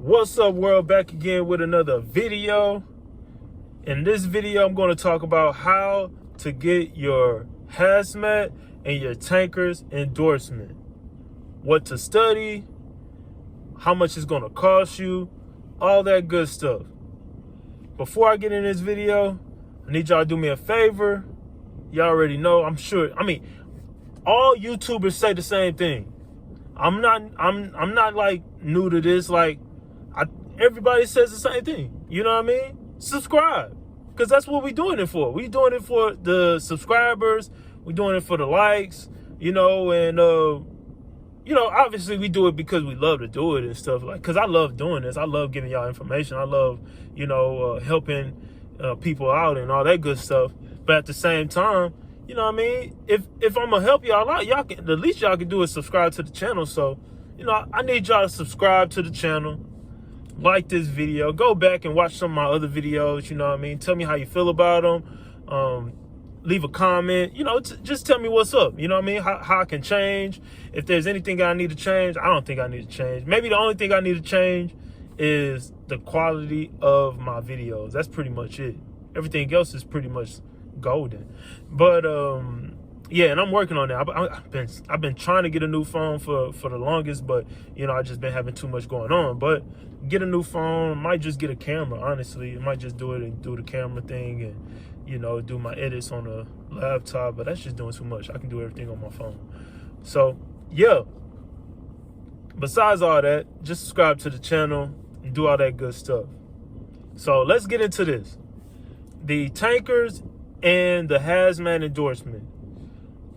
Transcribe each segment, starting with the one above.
What's up, world? Back again with another video. In this video, I'm going to talk about how to get your hazmat and your tankers endorsement. What to study, how much it's going to cost you, all that good stuff. Before I get in this video, I need y'all to do me a favor. Y'all already know, I'm sure. All YouTubers say the same thing. I'm not like new to this. Like, everybody says the same thing. You know what I mean? Subscribe, because that's what we're doing it for. We're doing it for the subscribers. We're doing it for the likes. And obviously we do it because we love to do it and stuff. Like, because I love doing this. I love giving y'all information. I love helping people out and all that good stuff. But at the same time, you know what I mean? If I'm gonna help y'all out, y'all can, the least y'all can do is subscribe to the channel. So, I need y'all to subscribe to the channel, like this video, go back and watch some of my other videos. You know what I mean? Tell me how you feel about them. Leave a comment. Just tell me what's up. You know what I mean? How I can change. If there's anything I need to change, I don't think I need to change. Maybe the only thing I need to change is the quality of my videos. That's pretty much it. Everything else is pretty much golden. But yeah, and I'm working on that. I've been trying to get a new phone for the longest, but I just been having too much going on. But get a new phone, might just get a camera. Honestly, I might just do it and do the camera thing and do my edits on a laptop. But that's just doing too much. I can do everything on my phone. So yeah. Besides all that, just subscribe to the channel and do all that good stuff. So let's get into this. The tankers and the hazmat endorsement.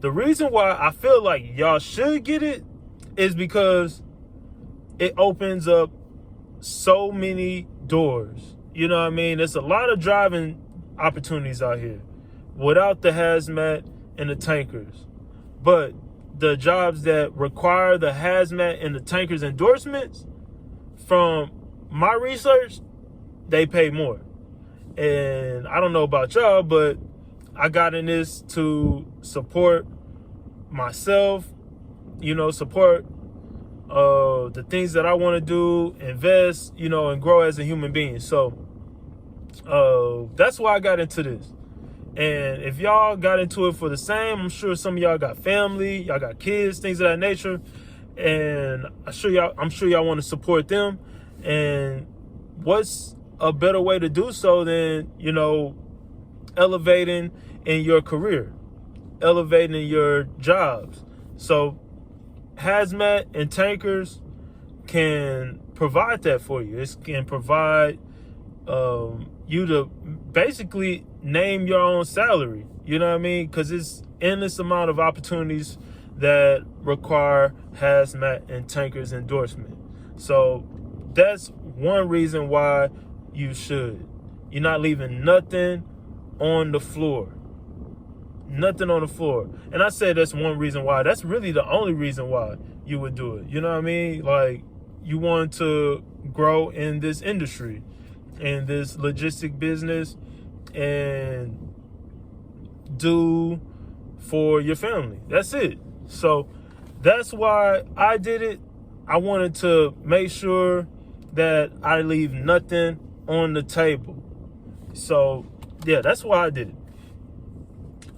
The reason why I feel like y'all should get it is because it opens up so many doors. You know what I mean? There's a lot of driving opportunities out here without the hazmat and the tankers. But the jobs that require the hazmat and the tankers endorsements, from my research, they pay more. And I don't know about y'all, but I got in this to support myself, support the things that I want to do, invest, and grow as a human being. So that's why I got into this. And if y'all got into it for the same, I'm sure some of y'all got family, y'all got kids, things of that nature. And I'm sure y'all want to support them. And what's a better way to do so than, elevating in your career, elevating in your jobs. So hazmat and tankers can provide that for you. It can provide you to basically name your own salary. You know what I mean? Because it's endless amount of opportunities that require hazmat and tankers endorsement. So that's one reason why you should. You're not leaving nothing on the floor. Nothing on the floor. And I say that's one reason why. That's really the only reason why you would do it. You know what I mean? Like, you want to grow in this industry, in this logistic business, and do for your family. That's it. So that's why I did it. I wanted to make sure that I leave nothing on the table. So yeah, that's why I did it.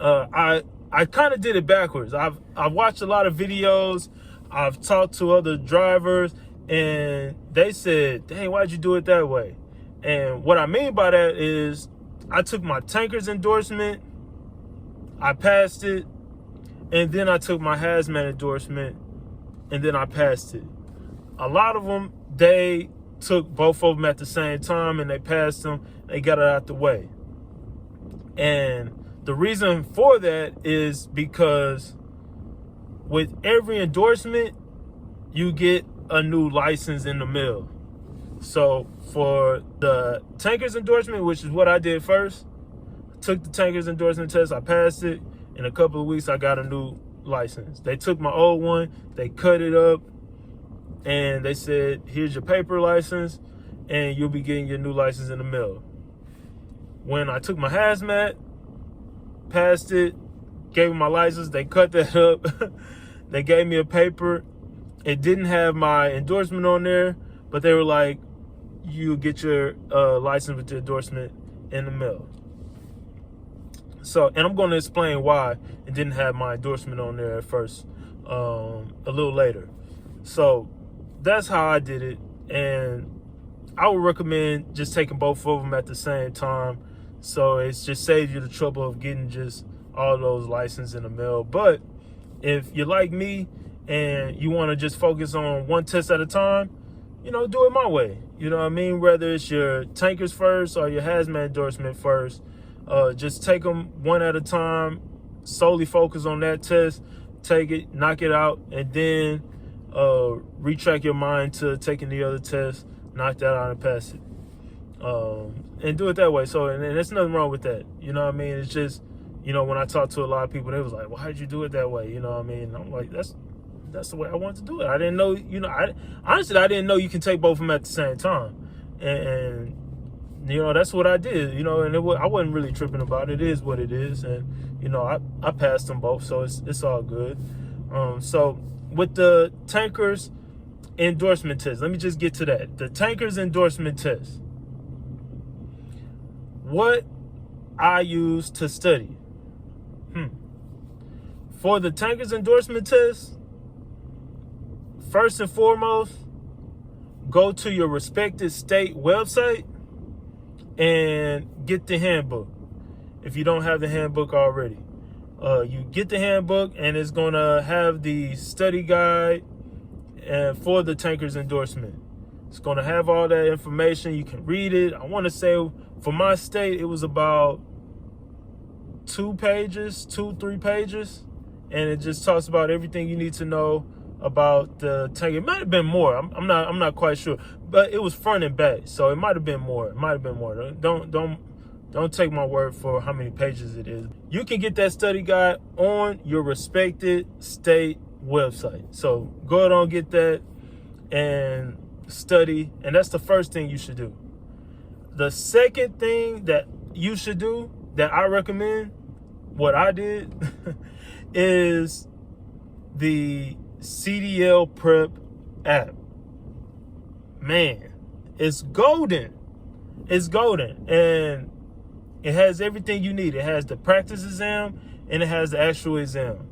I kind of did it backwards. I've watched a lot of videos. I've talked to other drivers, and they said, "Dang, why'd you do it that way?" And what I mean by that is, I took my tankers endorsement, I passed it, and then I took my hazmat endorsement, and then I passed it. A lot of them, they took both of them at the same time, and they passed them. They got it out the way. And the reason for that is because with every endorsement, you get a new license in the mail. So for the tankers endorsement, which is what I did first, I took the tankers endorsement test, I passed it. In a couple of weeks, I got a new license. They took my old one, they cut it up, and they said, "Here's your paper license, and you'll be getting your new license in the mail." When I took my hazmat, passed it, gave them my license, they cut that up. They gave me a paper. It didn't have my endorsement on there, but they were like, you get your license with the endorsement in the mail. So, and I'm going to explain why it didn't have my endorsement on there at first, a little later. So that's how I did it. And I would recommend just taking both of them at the same time. So it just saves you the trouble of getting just all those licenses in the mail. But if you're like me and you want to just focus on one test at a time, do it my way. You know what I mean? Whether it's your tankers first or your hazmat endorsement first, just take them one at a time, solely focus on that test, take it, knock it out, and then retract your mind to taking the other test, knock that out and pass it. And do it that way. So, and there's nothing wrong with that. You know what I mean? It's just, when I talk to a lot of people, they was like, well, how'd you do it that way? You know what I mean? I'm like, that's the way I wanted to do it. I didn't know, honestly, I didn't know you can take both of them at the same time. And that's what I did, and I wasn't really tripping about it. It is what it is. And, I passed them both, so it's all good. So with the tankers endorsement test, let me just get to that. The tankers endorsement test. What I use to study. For the tankers endorsement test, first and foremost, go to your respected state website and get the handbook. If you don't have the handbook already, you get the handbook, and it's going to have the study guide and for the tankers endorsement. It's going to have all that information. You can read it. I want to say for my state, it was about 3 pages, and it just talks about everything you need to know about the tank. It might have been more. I'm not quite sure, but it was front and back, so it might have been more. Don't take my word for how many pages it is. You can get that study guide on your respected state website. So go ahead and get that and study, and that's the first thing you should do. The second thing that you should do, that I recommend, what I did, is the CDL Prep app. Man, it's golden. It's golden, and it has everything you need. It has the practice exam and it has the actual exam.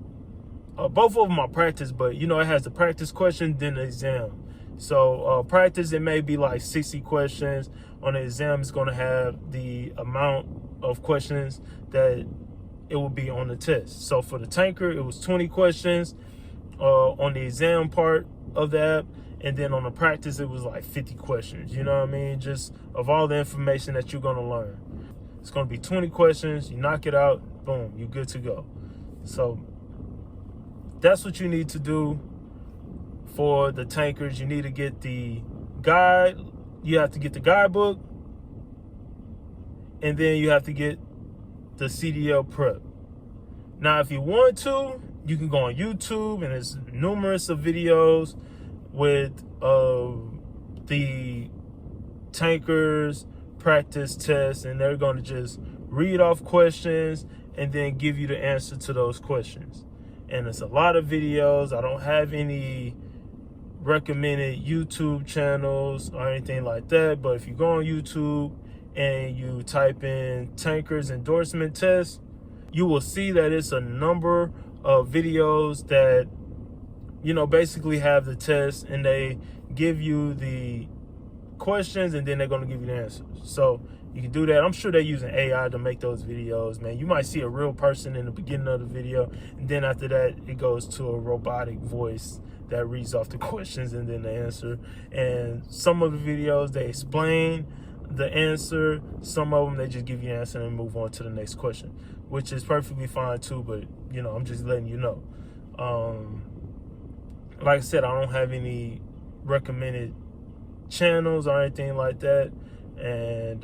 Both of them are practice, but it has the practice question, then the exam. So practice, it may be like 60 questions. On the exam, it's going to have the amount of questions that it will be on the test. So for the tanker, it was 20 questions on the exam part of the app. And then on the practice, it was like 50 questions. You know what I mean? Just of all the information that you're going to learn. It's going to be 20 questions. You knock it out. Boom. You're good to go. So that's what you need to do for the tankers. You need to get the guide. You have to get the guidebook. And then you have to get the CDL Prep. Now, if you want to, you can go on YouTube, and there's numerous of videos with the tankers practice test, and they're going to just read off questions and then give you the answer to those questions. And it's a lot of videos. I don't have any recommended YouTube channels or anything like that, but if you go on YouTube and you type in tankers endorsement test, you will see that it's a number of videos that basically have the test, and they give you the questions, and then they're going to give you the answers. So you can do that. I'm sure they're using AI to make those videos, man. You might see a real person in the beginning of the video, and then after that, it goes to a robotic voice that reads off the questions and then the answer. And some of the videos, they explain the answer. Some of them, they just give you an answer and move on to the next question, which is perfectly fine too, but I'm just letting you know. Like I said, I don't have any recommended channels or anything like that, and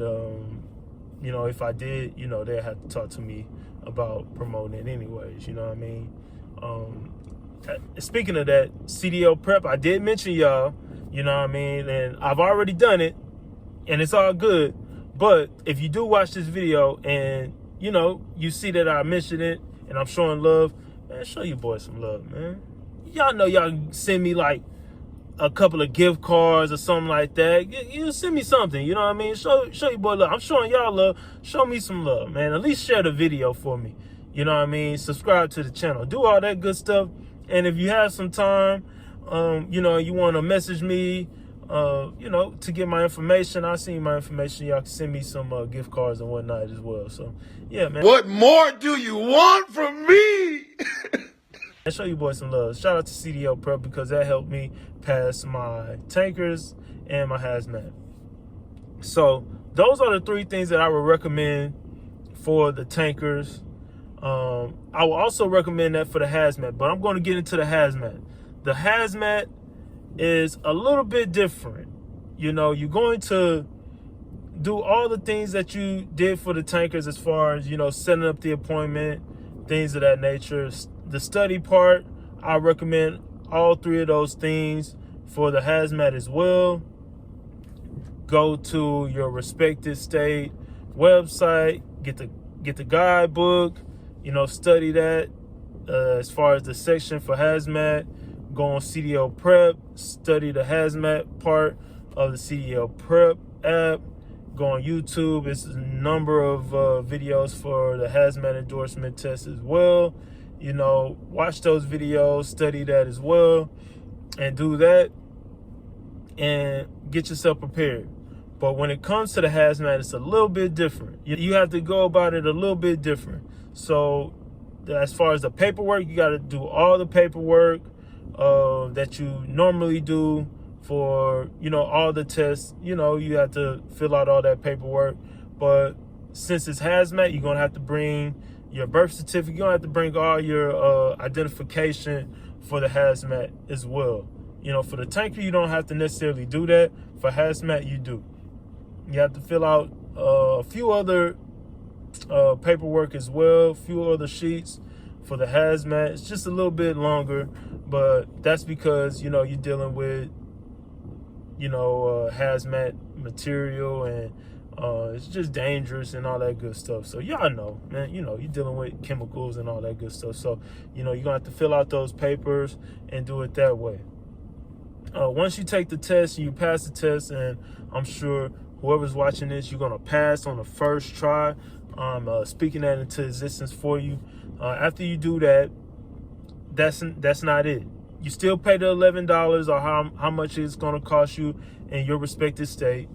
if I did, they'd have to talk to me about promoting it anyways. You know what I mean? Speaking of that, CDL Prep, I did mention y'all, you know what I mean, and I've already done it, and it's all good. But if you do watch this video and you see that I mentioned it and I'm showing love, man, show your boy some love, man. Y'all know y'all can send me like a couple of gift cards or something like that. You send me something, you know what I mean? Show your boy love. I'm showing y'all love. Show me some love, man. At least share the video for me. You know what I mean? Subscribe to the channel. Do all that good stuff. And if you have some time, you know, you want to message me, you know, to get my information, I'll send you my information. Y'all can send me some gift cards and whatnot as well. So, yeah, man. What more do you want from me? And show you boys some love. Shout out to CDL Prep because that helped me pass my tankers and my hazmat. So those are the 3 things that I would recommend for the tankers. I will also recommend that for the hazmat, but I'm going to get into the hazmat. The hazmat is a little bit different. You know, you're going to do all the things that you did for the tankers as far as, you know, setting up the appointment, things of that nature. The study part, I recommend all 3 of those things for the hazmat as well. Go to your respective state website, get the guidebook, you know, study that. As far as the section for hazmat, go on CDL Prep, study the hazmat part of the CDL Prep app. Go on YouTube. It's a number of videos for the hazmat endorsement test as well. You know, watch those videos, study that as well, and do that and get yourself prepared. But when it comes to the hazmat, it's a little bit different. You have to go about it a little bit different. So as far as the paperwork, you got to do all the paperwork that you normally do for, you know, all the tests. You know, you have to fill out all that paperwork. But since it's hazmat, you're going to have to bring your birth certificate. You're going to have to bring all your identification for the hazmat as well. You know, for the tanker, you don't have to necessarily do that. For hazmat, you do. You have to fill out a few other paperwork as well, a few other sheets for the hazmat. It's just a little bit longer, but that's because, you know, you're dealing with, you know, hazmat material, and it's just dangerous and all that good stuff. So y'all know, man, you know, you're dealing with chemicals and all that good stuff. So, you know, you're gonna have to fill out those papers and do it that way. Once you take the test, you pass the test, and I'm sure whoever's watching this, you're gonna pass on the first try. I'm speaking that into existence for you. After you do that, that's not it. You still pay the $11 or how much it's gonna cost you in your respective state.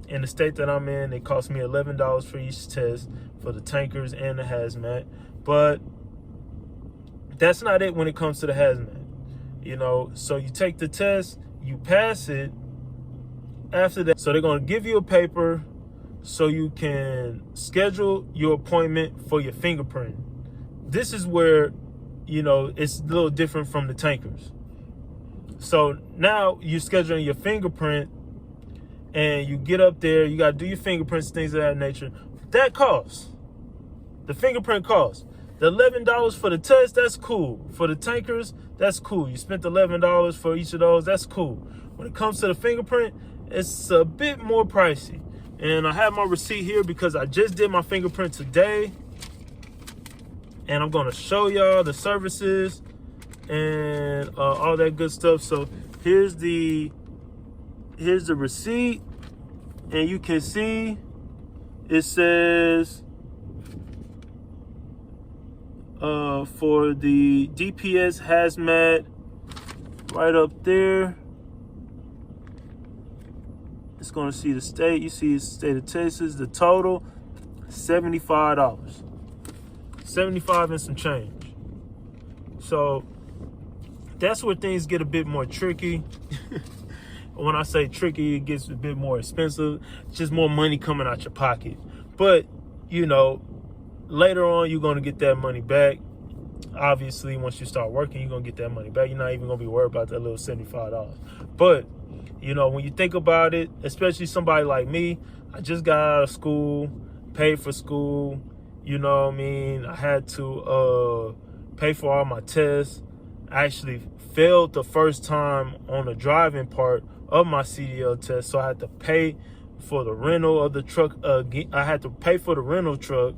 In the state that I'm in, it cost me $11 for each test for the tankers and the hazmat. But that's not it when it comes to the hazmat. You know, so you take the test, you pass it. After that, so they're going to give you a paper so you can schedule your appointment for your fingerprint. This is where, you know, it's a little different from the tankers. So now you're scheduling your fingerprint, and you get up there, you got to do your fingerprints, things of that nature. That costs. The fingerprint costs. The $11 for the test, that's cool. For the tankers, that's cool. You spent $11 for each of those, that's cool. When it comes to the fingerprint, it's a bit more pricey. And I have my receipt here because I just did my fingerprint today. And I'm going to show y'all the services and all that good stuff. So here's the receipt, and you can see it says for the DPS hazmat right up there. It's going to see the state. You see the state of Texas. The total $75. 75 and some change. So that's where things get a bit more tricky. When I say tricky, it gets a bit more expensive. It's just more money coming out your pocket. But, you know, later on, you're going to get that money back. Obviously, once you start working, you're going to get that money back. You're not even going to be worried about that little $75. But, you know, when you think about it, especially somebody like me, I just got out of school, paid for school. You know what I mean? I had to pay for all my tests. I actually failed the first time on the driving part of my CDL test, so I had to pay for the rental of the truck. I had to pay for the rental truck,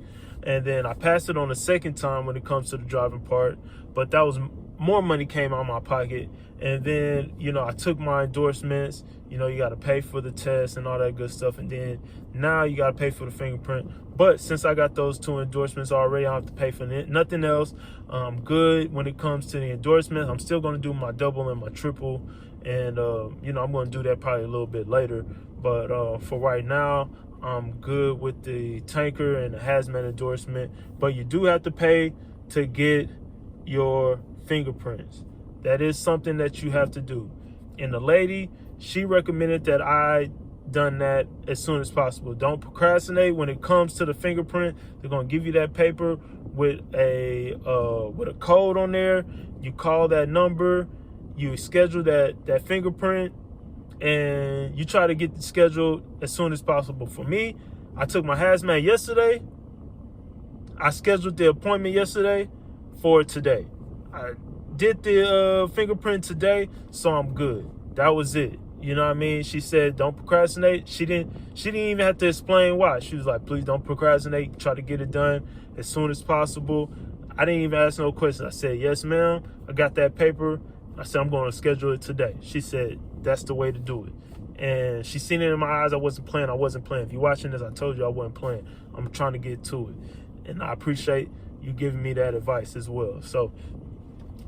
And then I passed it on the second time when it comes to the driving part, but that was more money came out of my pocket. And then, I took my endorsements. You got to pay for the test and all that good stuff. And then now you got to pay for the fingerprint. But since I got those 2 endorsements already, I don't have to pay for nothing else. I'm good when it comes to the endorsements. I'm still going to do my double and my triple. And, I'm going to do that probably a little bit later. But for right now, I'm good with the tanker and the hazmat endorsement. But you do have to pay to get your fingerprints. That is something that you have to do. And the lady, she recommended that I done that as soon as possible. Don't procrastinate when it comes to the fingerprint. They're gonna give you that paper with a code on there. You call that number, you schedule that fingerprint, and you try to get the schedule as soon as possible. For me, I took my hazmat yesterday. I scheduled the appointment yesterday for today. I did the fingerprint today, so I'm good. That was it. You know what I mean? She said, don't procrastinate. She didn't even have to explain why. She was like, please don't procrastinate. Try to get it done as soon as possible. I didn't even ask no questions. I said, yes, ma'am. I got that paper. I said, I'm going to schedule it today. She said, that's the way to do it. And she seen it in my eyes. I wasn't playing. If you're watching this, I told you I wasn't playing. I'm trying to get to it. And I appreciate you giving me that advice as well. So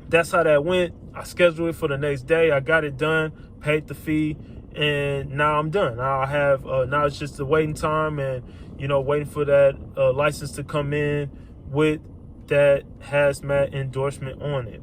that's how that went. I scheduled it for the next day. I got it done, paid the fee, and now I'm done. Now I have now it's just the waiting time and waiting for that license to come in with that hazmat endorsement on it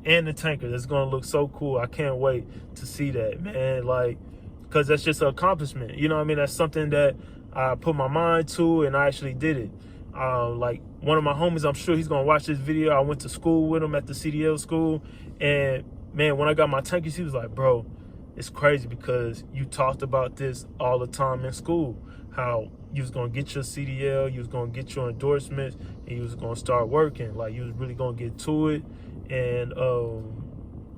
and the tanker. That's gonna look so cool. I can't wait to see that, man. Like, because that's just an accomplishment. You know what I mean? That's something that I put my mind to, and I actually did it. Like one of my homies, I'm sure he's gonna watch this video. I went to school with him at the CDL school, and man, when I got my tankers, he was like, bro, it's crazy because you talked about this all the time in school, how you was gonna get your CDL, you was gonna get your endorsements, and you was gonna start working. Like, you was really gonna get to it and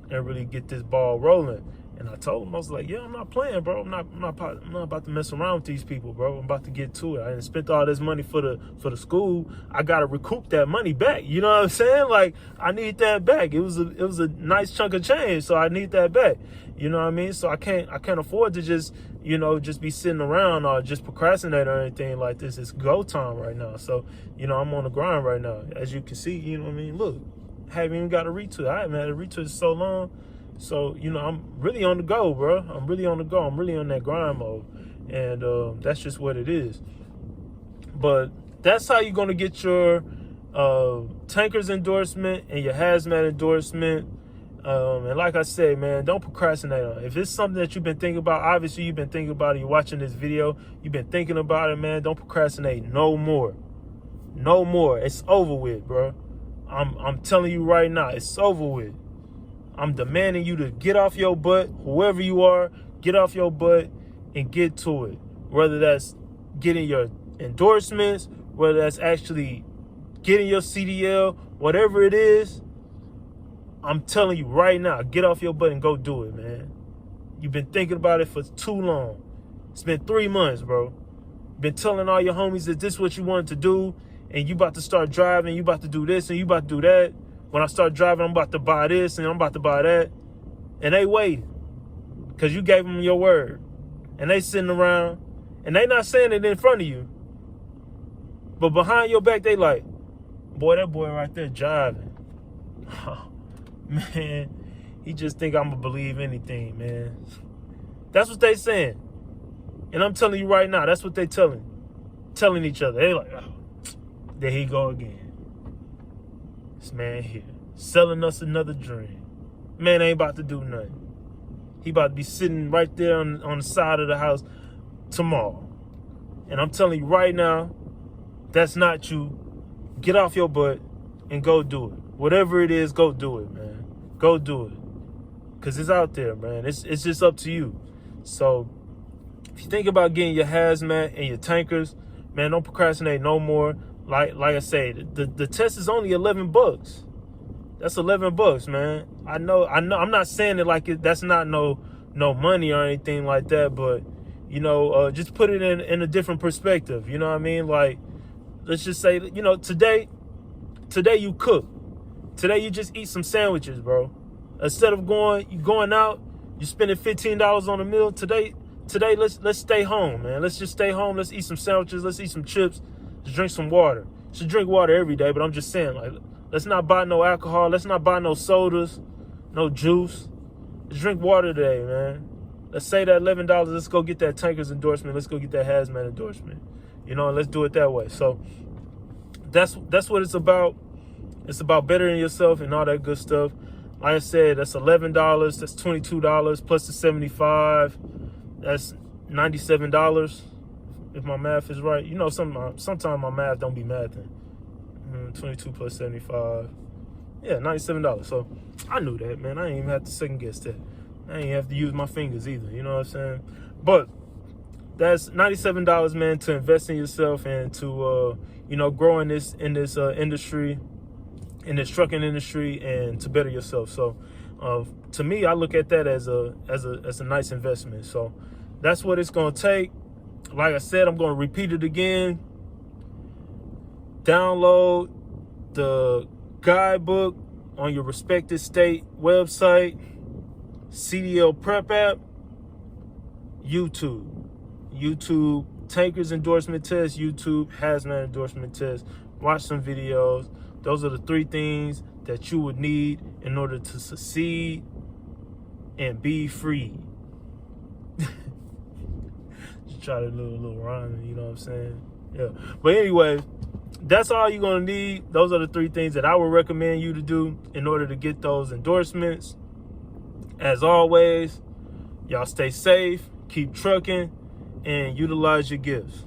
really get this ball rolling. And I told him, I was like, yeah, I'm not playing, bro. I'm not about to mess around with these people, bro. I'm about to get to it. I didn't spend all this money for the school. I gotta recoup that money back. You know what I'm saying? Like, I need that back. It was a nice chunk of change, so I need that back. You know what I mean? So I can't afford to just be sitting around or just procrastinate or anything like this. It's go time right now. So, I'm on the grind right now. As you can see, you know what I mean? Look, I haven't even got a retweet. I haven't had a retweet in so long. So, I'm really on the go, bro. I'm really on the go. I'm really on that grind mode. And that's just what it is. But that's how you're going to get your tanker's endorsement and your hazmat endorsement. And like I said, man, don't procrastinate on it. If it's something that you've been thinking about, obviously you've been thinking about it, you're watching this video, you've been thinking about it, man, don't procrastinate no more. No more. It's over with, bro. I'm telling you right now, it's over with. I'm demanding you to get off your butt, whoever you are, get off your butt and get to it. Whether that's getting your endorsements, whether that's actually getting your CDL, whatever it is, I'm telling you right now, get off your butt and go do it, man. You've been thinking about it for too long. It's been 3 months, bro. Been telling all your homies that this is what you wanted to do, and you about to start driving, you about to do this, and you about to do that. When I start driving, I'm about to buy this and I'm about to buy that. And they waiting because you gave them your word. And they sitting around and they not saying it in front of you. But behind your back, they like, boy, that boy right there driving. Oh, man, he just think I'm going to believe anything, man. That's what they saying. And I'm telling you right now, that's what they telling each other. They like, oh, there he go again. This man here, selling us another dream. Man ain't about to do nothing. He about to be sitting right there on the side of the house tomorrow. And I'm telling you right now, that's not you. Get off your butt and go do it. Whatever it is, go do it, man. Go do it. Because it's out there, man. It's just up to you. So if you think about getting your hazmat and your tankers, man, don't procrastinate no more. Like I said, the test is only $11. That's $11, man. I know. I'm not saying it like that's not no money or anything like that, but just put it in a different perspective. You know what I mean? Like, let's just say, you know, today you cook. Today you just eat some sandwiches, bro. Instead of going out, you spending $15 on a meal. Today let's stay home, man. Let's just stay home. Let's eat some sandwiches. Let's eat some chips. Let's drink some water. Should drink water every day, but I'm just saying, like, let's not buy no alcohol. Let's not buy no sodas, no juice. Let's drink water today, man. Let's say that $11. Let's go get that Tankers endorsement. Let's go get that Hazmat endorsement. You know, and let's do it that way. So that's what it's about. It's about bettering yourself and all that good stuff. Like I said, that's $11. That's $22 plus the $75. That's $97. If my math is right. You know, sometimes my math don't be mathing. 22 plus 75. Yeah, $97. So I knew that, man. I ain't even have to second guess that. I ain't have to use my fingers either. You know what I'm saying? But that's $97, man, to invest in yourself and to you know, grow in this industry, in this trucking industry, and to better yourself. So to me, I look at that as a nice investment. So that's what it's gonna take. Like I said, I'm gonna repeat it again. Download the guidebook on your respective state website, CDL Prep app, YouTube Tankers endorsement test, YouTube Hazmat endorsement test. Watch some videos. Those are the 3 things that you would need in order to succeed and be free. Just try to do a little rhyme, you know what I'm saying? Yeah. But anyway, that's all you're gonna need. Those are the 3 things that I would recommend you to do in order to get those endorsements. As always, y'all stay safe, keep trucking, and utilize your gifts.